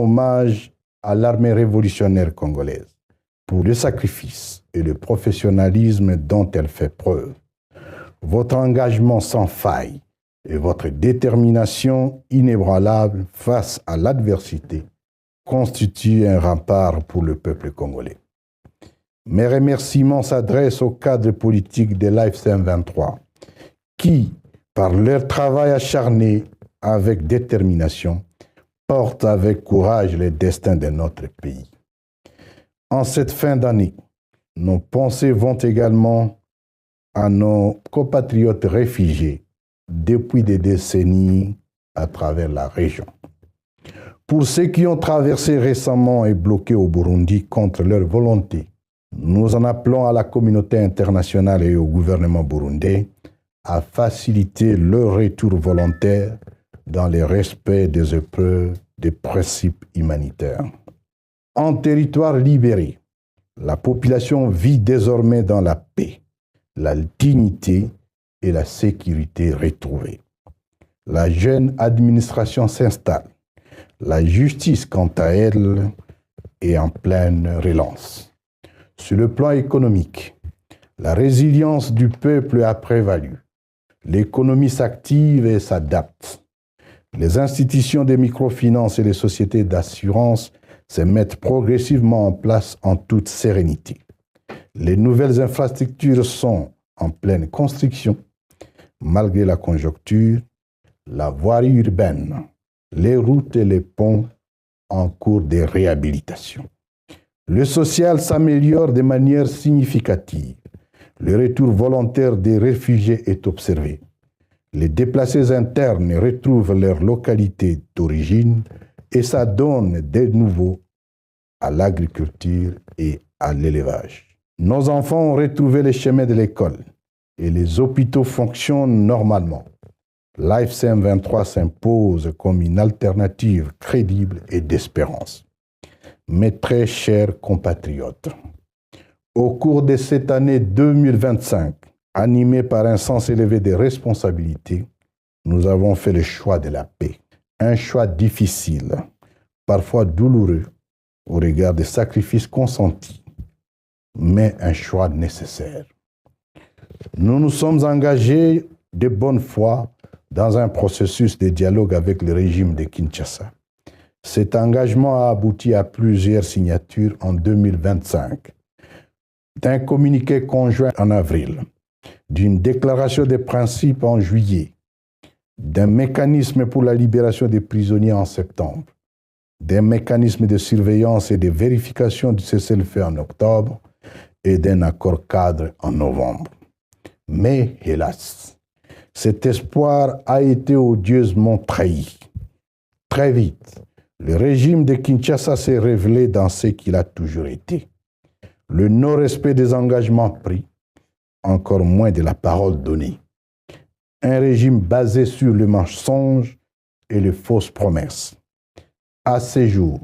hommage à l'armée révolutionnaire congolaise pour le sacrifice et le professionnalisme dont elle fait preuve. Votre engagement sans faille et votre détermination inébranlable face à l'adversité constituent un rempart pour le peuple congolais. Mes remerciements s'adressent aux cadres politiques de l'AFC M23 qui, par leur travail acharné avec détermination, portent avec courage le destin de notre pays. En cette fin d'année, nos pensées vont également à nos compatriotes réfugiés depuis des décennies à travers la région. Pour ceux qui ont traversé récemment et bloqué au Burundi contre leur volonté, nous en appelons à la communauté internationale et au gouvernement burundais à faciliter leur retour volontaire dans le respect des épreuves des principes humanitaires. En territoire libéré, la population vit désormais dans la paix, la dignité et la sécurité retrouvées. La jeune administration s'installe. La justice, quant à elle, est en pleine relance. Sur le plan économique, la résilience du peuple a prévalu. L'économie s'active et s'adapte. Les institutions de microfinance et les sociétés d'assurance se mettent progressivement en place en toute sérénité. Les nouvelles infrastructures sont en pleine construction. Malgré la conjoncture, la voirie urbaine, les routes et les ponts en cours de réhabilitation. Le social s'améliore de manière significative. Le retour volontaire des réfugiés est observé. Les déplacés internes retrouvent leur localité d'origine et s'adonnent de nouveau à l'agriculture et à l'élevage. Nos enfants ont retrouvé les chemins de l'école et les hôpitaux fonctionnent normalement. L'AFC M23 s'impose comme une alternative crédible et d'espérance. Mes très chers compatriotes, au cours de cette année 2025, animée par un sens élevé de responsabilités, nous avons fait le choix de la paix. Un choix difficile, parfois douloureux, au regard des sacrifices consentis, mais un choix nécessaire. Nous nous sommes engagés de bonne foi dans un processus de dialogue avec le régime de Kinshasa. Cet engagement a abouti à plusieurs signatures en 2025, d'un communiqué conjoint en avril, d'une déclaration de principes en juillet, d'un mécanisme pour la libération des prisonniers en septembre, d'un mécanisme de surveillance et de vérification du cessez-le-feu en octobre et d'un accord cadre en novembre. Mais hélas, cet espoir a été odieusement trahi. Très vite, le régime de Kinshasa s'est révélé dans ce qu'il a toujours été. Le non-respect des engagements pris, encore moins de la parole donnée. Un régime basé sur le mensonge et les fausses promesses. À ce jour,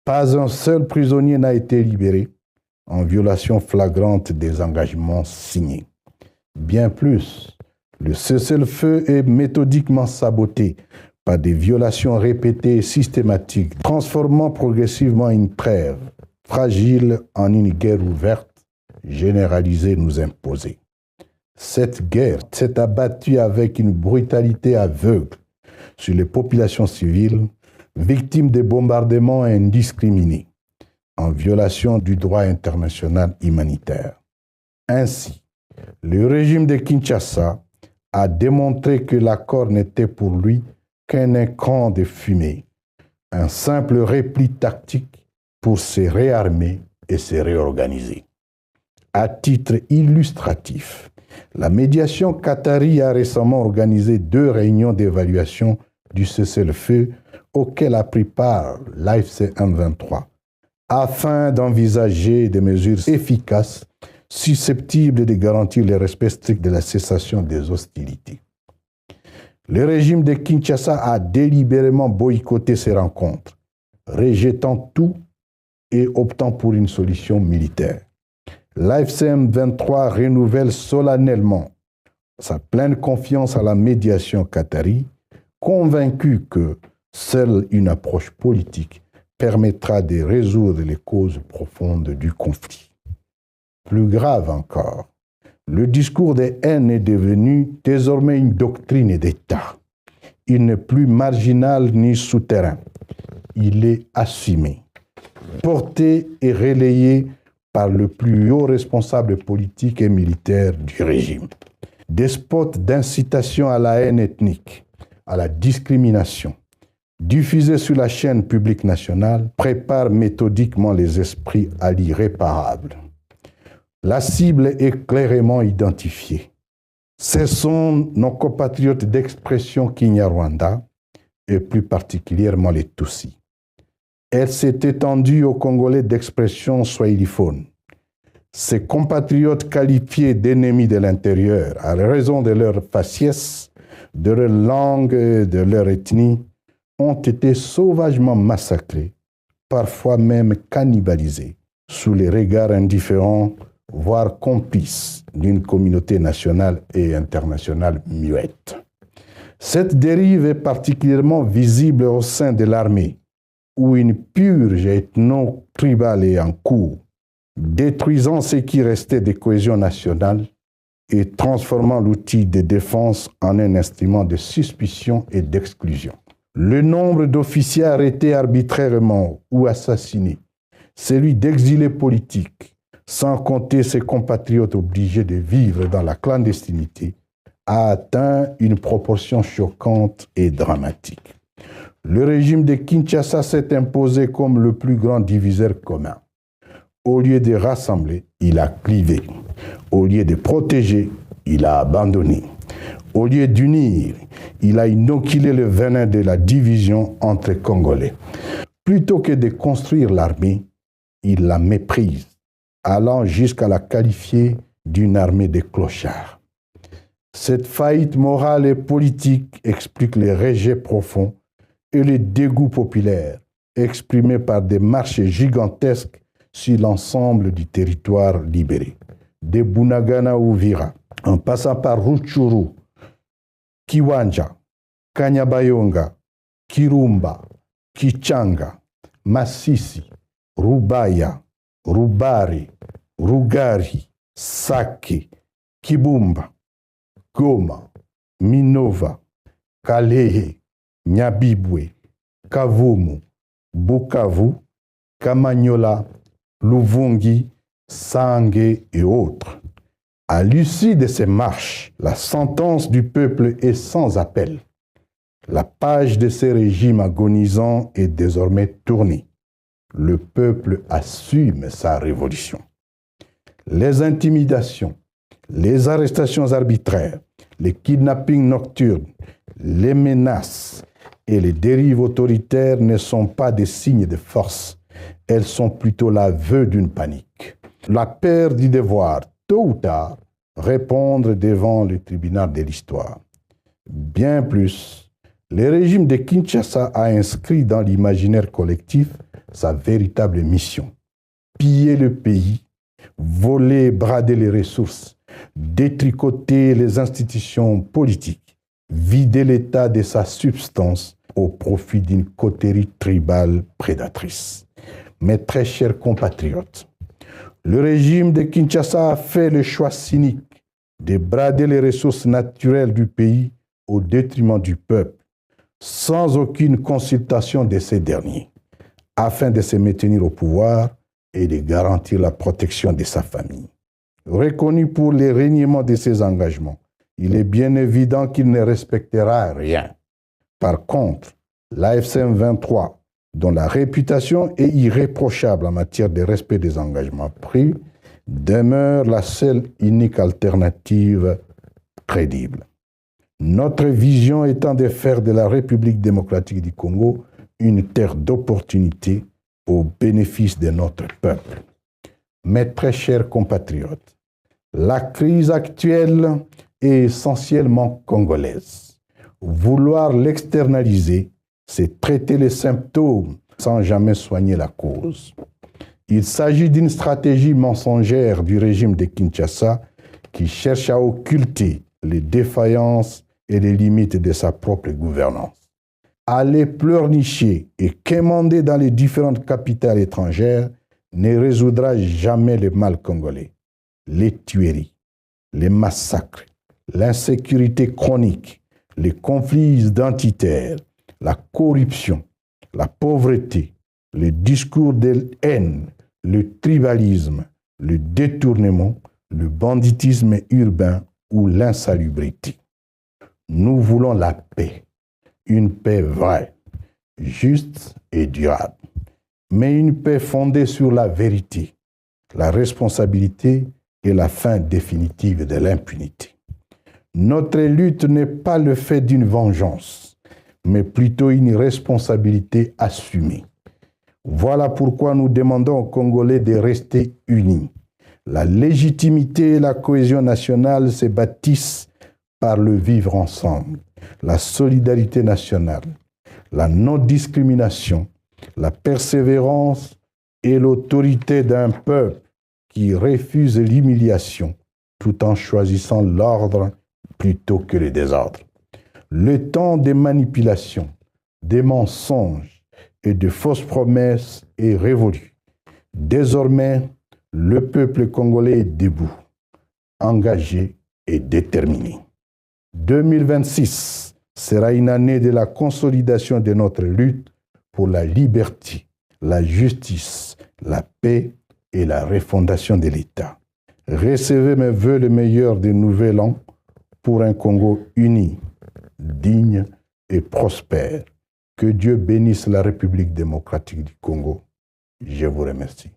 pas un seul prisonnier n'a été libéré en violation flagrante des engagements signés. Bien plus, le cessez-le-feu est méthodiquement saboté par des violations répétées et systématiques, transformant progressivement une trêve fragile en une guerre ouverte, généralisée nous imposée. Cette guerre s'est abattue avec une brutalité aveugle sur les populations civiles, victimes de bombardements indiscriminés, en violation du droit international humanitaire. Ainsi, le régime de Kinshasa a démontré que l'accord n'était pour lui qu'un écran de fumée, un simple repli tactique pour se réarmer et se réorganiser. À titre illustratif, la médiation qatari a récemment organisé 2 réunions d'évaluation du cessez-le-feu auxquelles a pris part l'AFC M23, afin d'envisager des mesures efficaces susceptibles de garantir le respect strict de la cessation des hostilités. Le régime de Kinshasa a délibérément boycotté ces rencontres, rejetant tout et optant pour une solution militaire. L'AFC M23 renouvelle solennellement sa pleine confiance à la médiation qatari, convaincu que seule une approche politique permettra de résoudre les causes profondes du conflit. Plus grave encore, le discours de haine est devenu désormais une doctrine d'État. Il n'est plus marginal ni souterrain. Il est assumé, porté et relayé par le plus haut responsable politique et militaire du régime. Des spots d'incitation à la haine ethnique, à la discrimination, diffusés sur la chaîne publique nationale, préparent méthodiquement les esprits à l'irréparable. La cible est clairement identifiée. Ce sont nos compatriotes d'expression Kinyarwanda, et plus particulièrement les Tutsis. Elle s'est étendue aux Congolais d'expression swahiliphone. Ces compatriotes qualifiés d'ennemis de l'intérieur à raison de leur faciès, de leur langue et de leur ethnie, ont été sauvagement massacrés, parfois même cannibalisés, sous les regards indifférents, voire complices d'une communauté nationale et internationale muette. Cette dérive est particulièrement visible au sein de l'armée, où une purge ethno-tribale est en cours, détruisant ce qui restait de cohésion nationale et transformant l'outil de défense en un instrument de suspicion et d'exclusion. Le nombre d'officiers arrêtés arbitrairement ou assassinés, celui d'exilés politiques, sans compter ses compatriotes obligés de vivre dans la clandestinité, a atteint une proportion choquante et dramatique. Le régime de Kinshasa s'est imposé comme le plus grand diviseur commun. Au lieu de rassembler, il a clivé. Au lieu de protéger, il a abandonné. Au lieu d'unir, il a inoculé le venin de la division entre Congolais. Plutôt que de construire l'armée, il la méprise, allant jusqu'à la qualifier d'une armée de clochards. Cette faillite morale et politique explique les rejets profonds et le dégoût populaire exprimés par des marches gigantesques sur l'ensemble du territoire libéré. De Bunagana à Uvira, en passant par Rutshuru, Kiwanja, Kanyabayonga, Kirumba, Kichanga, Masisi, Rubaya, Rubari, Rugari, Sake, Kibumba, Goma, Minova, Kalehe, Nyabibwe, Kavumu, Bukavu, Kamanyola, Luvungi, Sangue et autres. À l'issue de ces marches, la sentence du peuple est sans appel. La page de ces régimes agonisants est désormais tournée. Le peuple assume sa révolution. Les intimidations, les arrestations arbitraires, les kidnappings nocturnes, les menaces et les dérives autoritaires ne sont pas des signes de force. Elles sont plutôt l'aveu d'une panique. La peur du devoir, tôt ou tard, répondre devant le tribunal de l'histoire. Bien plus, le régime de Kinshasa a inscrit dans l'imaginaire collectif sa véritable mission. Piller le pays, voler et brader les ressources, détricoter les institutions politiques, vider l'État de sa substance au profit d'une coterie tribale prédatrice. Mes très chers compatriotes, le régime de Kinshasa a fait le choix cynique de brader les ressources naturelles du pays au détriment du peuple, sans aucune consultation de ces derniers, afin de se maintenir au pouvoir et de garantir la protection de sa famille. Reconnu pour les reniements de ses engagements, il est bien évident qu'il ne respectera rien. Par contre, l'AFCM 23, dont la réputation est irréprochable en matière de respect des engagements pris, demeure la seule unique alternative crédible. Notre vision étant de faire de la République démocratique du Congo une terre d'opportunité au bénéfice de notre peuple. Mes très chers compatriotes, la crise actuelle est essentiellement congolaise. Vouloir l'externaliser, c'est traiter les symptômes sans jamais soigner la cause. Il s'agit d'une stratégie mensongère du régime de Kinshasa qui cherche à occulter les défaillances et les limites de sa propre gouvernance. aller pleurnicher et quémander dans les différentes capitales étrangères ne résoudra jamais le mal congolais. Les tueries, les massacres, l'insécurité chronique, les conflits identitaires, la corruption, la pauvreté, le discours de haine, le tribalisme, le détournement, le banditisme urbain ou l'insalubrité. Nous voulons la paix, une paix vraie, juste et durable, mais une paix fondée sur la vérité, la responsabilité et la fin définitive de l'impunité. Notre lutte n'est pas le fait d'une vengeance, mais plutôt une responsabilité assumée. Voilà pourquoi nous demandons aux Congolais de rester unis. La légitimité et la cohésion nationale se bâtissent par le vivre ensemble, la solidarité nationale, la non-discrimination, la persévérance et l'autorité d'un peuple qui refuse l'humiliation tout en choisissant l'ordre plutôt que le désordre. Le temps des manipulations, des mensonges et de fausses promesses est révolu. Désormais, le peuple congolais est debout, engagé et déterminé. 2026 sera une année de la consolidation de notre lutte pour la liberté, la justice, la paix et la refondation de l'État. Recevez mes vœux le meilleur du nouvel an pour un Congo uni, digne et prospère. Que Dieu bénisse la République démocratique du Congo. Je vous remercie.